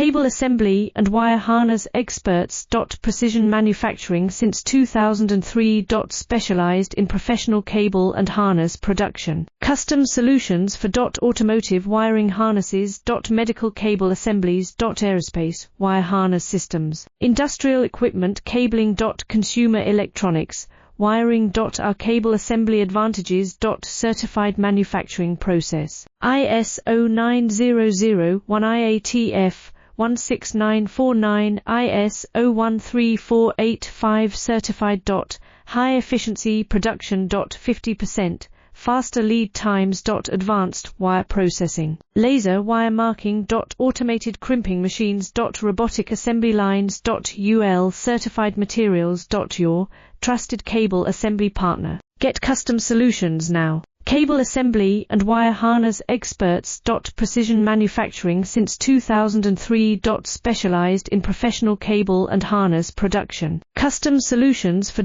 Cable assembly and wire harness experts. Precision manufacturing since 2003. Specialized in professional cable and harness production. Custom solutions for automotive wiring harnesses. Medical cable assemblies. Aerospace wire harness systems. Industrial equipment cabling. Consumer electronics wiring. Our cable assembly advantages. Certified manufacturing process. ISO 9001 IATF 16949 ISO 13485 certified. High efficiency production. 50% faster lead times. Advanced wire processing. Laser wire marking. Automated crimping machines. Robotic assembly lines. UL certified materials. Your trusted cable assembly partner. Get custom solutions now. Cable assembly and wire harness experts. Precision manufacturing since 2003. Specialized in professional cable and harness production. Custom solutions for